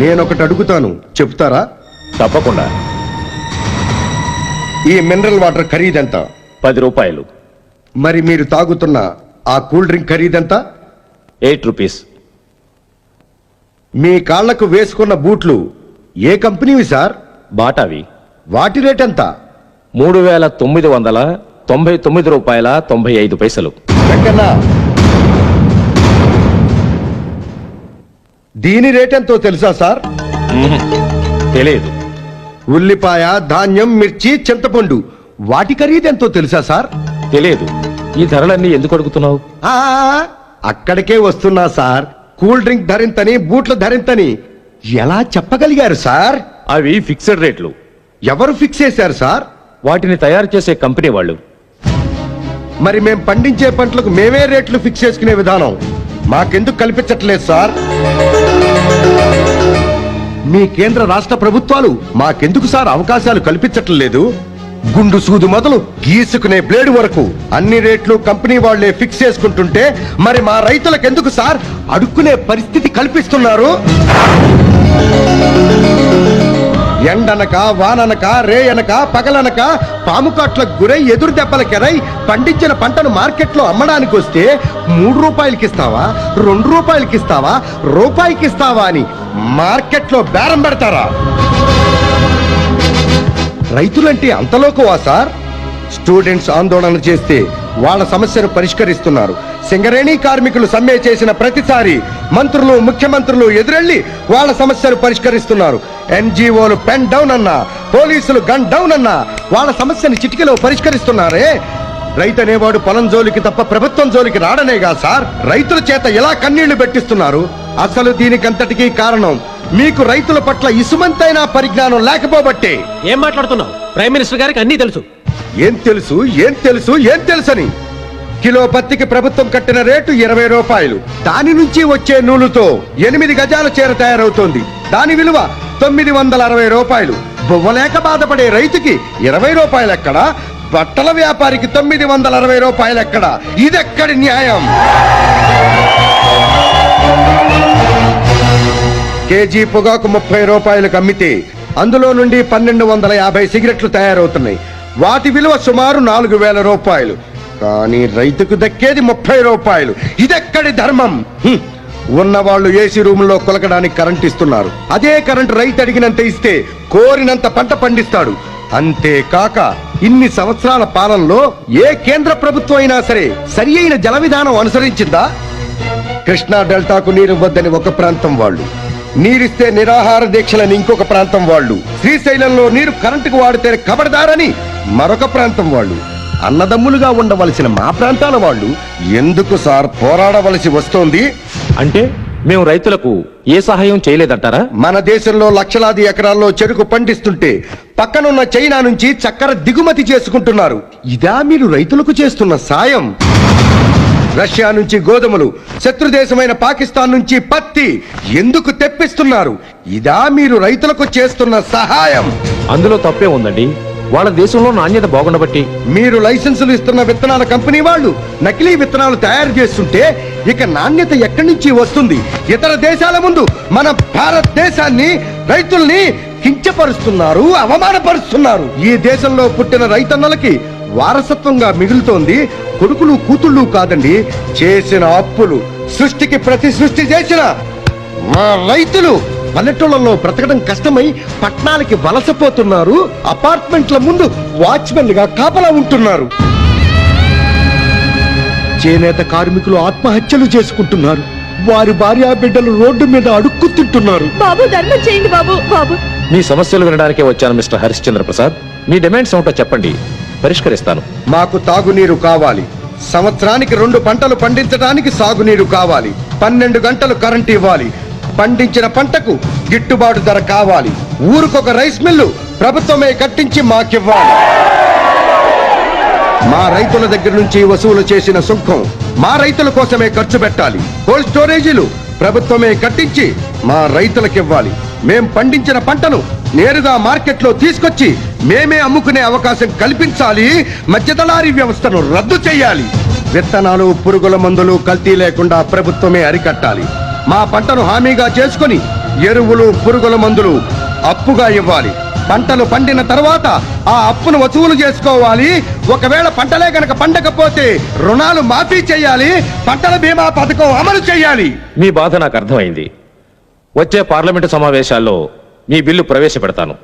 నేనొకటి అడుగుతాను, చెప్తారా? తప్పకుండా. ఈ మినరల్ వాటర్ ఖరీదెంత? 10 రూపాయలు. మరి మీరు తాగుతున్న ఆ కూల్ డ్రింక్ ఖరీదెంత? 8 రూపీస్. మీ కాళ్లకు వేసుకున్న బూట్లు ఏ కంపెనీవి సార్? బాటావి. వాటి రేట్ ఎంత? 3,999 రూపాయల 95 పైసలు. వెంకన్నా, దీని రేట్ ఎంతో తెలుసా సార్? తెలియదు. ఉల్లిపాయ, ధాన్యం, మిర్చి, చింతపండు వాటి ఖరీదెంతో తెలుసా సార్? తెలియదు. ఈ ధరలన్నీ ఎందుకు అడుగుతున్నావు? ఆ, అక్కడికే వస్తున్నా సార్. కూల్ డ్రింక్ ధరింతని, బూట్లు ధరింతని ఎలా చెప్పగలిగారు సార్? అవి ఫిక్స్డ్ రేట్లు. ఎవరు ఫిక్స్ చేశారు సార్? వాటిని తయారు చేసే కంపెనీ వాళ్ళు. మరి మేం పండించే పంటలకు మేమే రేట్లు ఫిక్స్ చేసుకునే విధానం మాకెందుకు కల్పించట్లేదు సార్? మీ కేంద్ర రాష్ట్ర ప్రభుత్వాలు మాకెందుకు సార్ అవకాశాలు కల్పించట్లేదు? గుండు సూదు మొదలు గీసుకునే బ్లేడు వరకు అన్ని రేట్లు కంపెనీ వాళ్లే ఫిక్స్ చేసుకుంటుంటే మరి మా రైతులకు ఎందుకు సార్ అడుక్కునే పరిస్థితి కల్పిస్తున్నారు? ఎండనక, వాననక, రేయనక, పగలనక పాము కాట్లకు గురై ఎదురు దెబ్బలకెరై పండించిన పంటను మార్కెట్లో అమ్మడానికి వస్తే 3 రూపాయలకి ఇస్తావా, 2 రూపాయలకి ఇస్తావా, రూపాయికి ఇస్తావా అని మార్కెట్లో బేరం పెడతారా? రైతులంటే అంతలోకువా సార్? స్టూడెంట్స్ ఆందోళన చేస్తే వాళ్ళ సమస్యను పరిష్కరిస్తున్నారు. సింగరేణి కార్మికులు సమ్మె చేసిన ప్రతిసారి మంత్రులు, ముఖ్యమంత్రులు ఎదురెళ్లి వాళ్ళ సమస్యను పరిష్కరిస్తున్నారు. ఎన్జిఓలు పెన్ డౌన్ అన్నా, పోలీసులు గన్ డౌన్ అన్నా వాళ్ళ సమస్యను చిటికలో పరిష్కరిస్తున్నారే. రైతు అనేవాడు పొలం జోలికి తప్ప ప్రభుత్వం జోలికి రాడనేగా సార్ రైతుల చేత ఎలా కన్నీళ్లు పెట్టిస్తున్నారు? అసలు దీనికంతటికీ కారణం మీకు రైతుల పట్ల ఇసుమంతైనా పరిజ్ఞానం లేకపోబట్టే. ఏం మాట్లాడుతున్నావు? ప్రైమ్ మినిస్టర్ గారికి అన్నీ తెలుసు. ఏం తెలుసు, ఏం తెలుసు, ఏం తెలుసని? కిలో పత్తికి ప్రభుత్వం కట్టిన రేటు 20 రూపాయలు. దాని నుంచి వచ్చే నూలుతో 8 గజాల చీర తయారవుతోంది. దాని విలువ 960 రూపాయలు. బొవ్వలేక బాధపడే రైతుకి 20 రూపాయలు ఎక్కడ? బట్టల వ్యాపారికి 960 రూపాయలు ఎక్కడ? ఇదెక్కడి న్యాయం? కేజీ పొగాకు 30 రూపాయలకు అమ్మితే అందులో నుండి 1250 సిగరెట్లు తయారవుతున్నాయి. వాటి విలువ సుమారు 4000 రూపాయలు. కానీ రైతుకు దక్కేది 30 రూపాయలు. ఇదెక్కడి ధర్మం? ఉన్నవాళ్లు ఏసీ రూముల్లో కొలకడానికి కరెంట్ ఇస్తున్నారు. అదే కరెంట్ రైతు అడిగినంత ఇస్తే కోరినంత పంట పండిస్తాడు. అంతేకాక ఇన్ని సంవత్సరాల పాలనలో ఏ కేంద్ర ప్రభుత్వం అయినా సరే సరి అయిన జల విధానం అనుసరించిందా? కృష్ణా డెల్టాకు నీరు వద్దని ఒక ప్రాంతం వాళ్ళు, నీరిస్తే నిరాహార దీక్షలని ఇంకొక ప్రాంతం వాళ్ళు, శ్రీశైలంలో నీరు కరెంటుకు వాడితే కబడదారని మరొక ప్రాంతం వాళ్ళు, అన్నదమ్ములుగా ఉండవలసిన మా ప్రాంతాల వాళ్ళు ఎందుకు సార్ పోరాడవలసి వస్తోంది? అంటే మేము రైతులకు ఏ సహాయం చేయలేదంటారా? మన దేశంలో లక్షలాది ఎకరాల్లో చెరుకు పండిస్తుంటే పక్కనున్న చైనా నుంచి చక్కెర దిగుమతి చేసుకుంటున్నారు. ఇదా మీరు రైతులకు చేస్తున్న సాయం? రష్యా నుంచి గోధుమలు, శత్రు దేశమైన పాకిస్తాన్ నుంచి పత్తి ఎందుకు తెప్పిస్తున్నారు? ఇదా మీరు రైతులకు చేస్తున్న సహాయం? అందులో తప్పే ఉందండి. వాళ్ళ దేశంలో నాణ్యత బాగుండబట్టి. మీరు లైసెన్సులు ఇస్తున్న విత్తనాల కంపెనీ వాళ్ళు నకిలీ విత్తనాలు తయారు చేస్తుంటే ఇక నాణ్యత ఎక్కడి నుంచి వస్తుంది? ఇతర దేశాల ముందు మన భారతదేశాన్ని, రైతుల్ని కించపరుస్తున్నారు, అవమానపరుస్తున్నారు. ఈ దేశంలో పుట్టిన రైతన్నలకి వారసత్వంగా మిగులుతోంది కొడుకులు, కూతుళ్ళు కాదండి, చేసిన అప్పులు. సృష్టికి ప్రతి సృష్టి చేసిన మా రైతులు పల్లెటూళ్ళలో బ్రతకడం కష్టమై పట్టణాలకి వలసపోతున్నారు. అపార్ట్మెంట్ల ముందు వాచ్మెన్లుగా కాపలా ఉంటున్నారు. చేనేత కార్మికులు ఆత్మహత్యలు చేసుకుంటున్నారు. వారి భార్యా బిడ్డలు రోడ్డు మీద అడుక్కు తింటున్నారు. బాబు, ధర్మం చేయండి బాబు. బాబు, మీ సమస్యలు వినడానికే వచ్చాను మిస్టర్ హరిశ్చంద్ర ప్రసాద్. మీ డిమాండ్స్ ఏమిటో చెప్పండి, పరిష్కరిస్తాను. మాకు తాగునీరు కావాలి. సంవత్సరానికి 2 పంటలు పండించడానికి సాగునీరు కావాలి. 12 గంటలు కరెంట్ ఇవ్వాలి. పండించిన పంటకు గిట్టుబాటు ధర కావాలి. ఊరుకొక రైస్ మిల్లు ప్రభుత్వమే కట్టించి మాకివ్వాలి. మా రైతుల దగ్గర నుంచి వసూలు చేసిన సుంకం మా రైతుల కోసమే ఖర్చు పెట్టాలి. కోల్డ్ స్టోరేజీలు ప్రభుత్వమే కట్టించి మా రైతులకివ్వాలి. మేం పండించిన పంటను నేరుగా మార్కెట్లో తీసుకొచ్చి మేమే అమ్ముకునే అవకాశం కల్పించాలి. మధ్యదళారీ వ్యవస్థను రద్దు చేయాలి. విత్తనాలు, పురుగుల మందులు కల్తీ లేకుండా ప్రభుత్వమే అరికట్టాలి. మా పంటను హామీగా చేసుకుని ఎరువులు పురుగుల మందులు అప్పుగా ఇవ్వాలి. పంటలు పండిన తర్వాత ఆ అప్పును వసూలు చేసుకోవాలి. ఒకవేళ పంటలే గనక పండకపోతే రుణాలు మాఫీ చేయాలి. పంటల బీమా పథకం అమలు చేయాలి. మీ బాధ నాకు అర్థమైంది. వచ్చే పార్లమెంటు సమావేశాల్లో మీ బిల్లు ప్రవేశపెడతాను.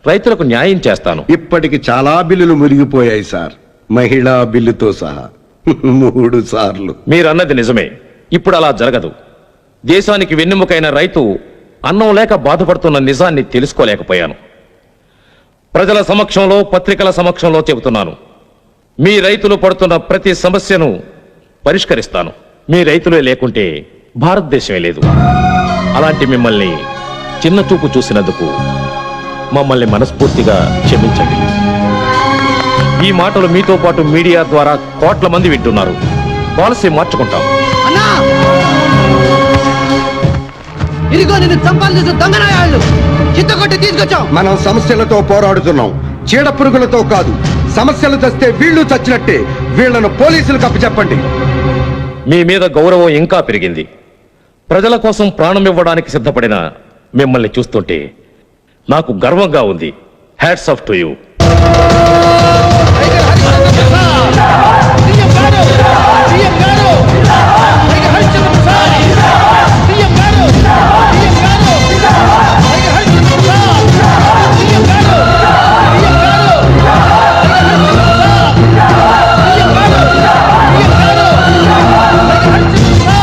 రైతులకు న్యాయం చేస్తాను. ఇప్పటికి చాలా బిల్లులు మురిగిపోయాయి సార్, మహిళా బిల్లుతో సహా 3 సార్లు. మీరన్నది నిజమే. ఇప్పుడు అలా జరగదు. దేశానికి వెన్నెముకైన రైతు అన్నం లేక బాధపడుతున్న నిజాన్ని తెలుసుకోలేకపోయాను. ప్రజల సమక్షంలో, పత్రికల సమక్షంలో చెబుతున్నాను. మీ రైతులు పడుతున్న ప్రతి సమస్యను పరిష్కరిస్తాను. మీ రైతులే లేకుంటే భారతదేశమే లేదు. అలాంటి మిమ్మల్ని చిన్న చూపు చూసినందుకు మమ్మల్ని మనస్ఫూర్తిగా క్షమించండి. ఈ మాటలు మీతో పాటు మీడియా ద్వారా కోట్ల మంది వింటున్నారు. పాలసీ మార్చుకుంటాం. అన్నా ఇదిగో నిన్ను చంపాలి దొంగనాయాళ్ళు చిత్తకొట్టి తీసుకొచ్చాం. మనం సమస్యలతో పోరాడుతున్నాం, చీడ పురుగులతో కాదు. సమస్యలు తెస్తే వీళ్ళు చచ్చినట్టే. వీళ్లను పోలీసులకు అప్పచెప్పండి. మీ మీద గౌరవం ఇంకా పెరిగింది. ప్రజల కోసం ప్రాణం ఇవ్వడానికి సిద్ధపడిన మిమ్మల్ని చూస్తుంటే నాకు గర్వంగా ఉంది. Hats off to you.